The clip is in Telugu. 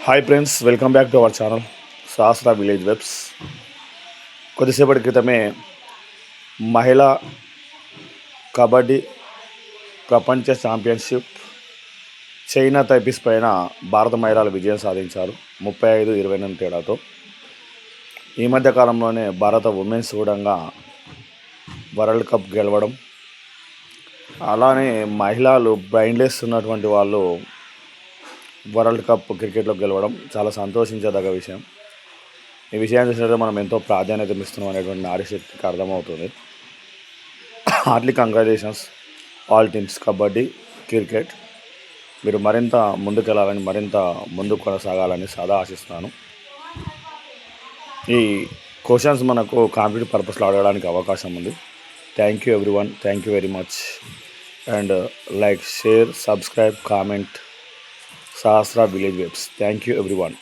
Hi friends, welcome back to our channel Sahasra Village Webs. కొద్దిసేపటి క్రితమే మహిళా కబడ్డీ ప్రపంచ ఛాంపియన్షిప్ చైనా తైపీస్ పైన భారత మహిళలు విజయం సాధించారు 35-28 తేడాతో. ఈ మధ్య కాలంలోనే భారత ఉమెన్స్ కూడా వరల్డ్ కప్ గెలవడం, అలానే మహిళలు బ్రైండ్లెస్ ఉన్నటువంటి వాళ్ళు వరల్డ్ కప్ క్రికెట్లో గెలవడం చాలా సంతోషించదగ్గ విషయం. ఈ విషయాన్ని చూసినట్టు మనం ఎంతో ప్రాధాన్యత ఇస్తున్నాం అనేటువంటి నారీ శక్తికి అర్థమవుతుంది. Hartley congratulations all teams, kabaddi, cricket. మీరు మరింత ముందుకెళ్ళాలని, మరింత ముందుకు కొనసాగాలని సదా ఆశిస్తున్నాను. ఈ క్వశ్చన్స్ మనకు కాంపిటేటివ్ పర్పస్లో అడగడానికి అవకాశం ఉంది. Thank you everyone, thank you very much. And like, share, subscribe, comment Sahasra Village Webs. Thank you everyone.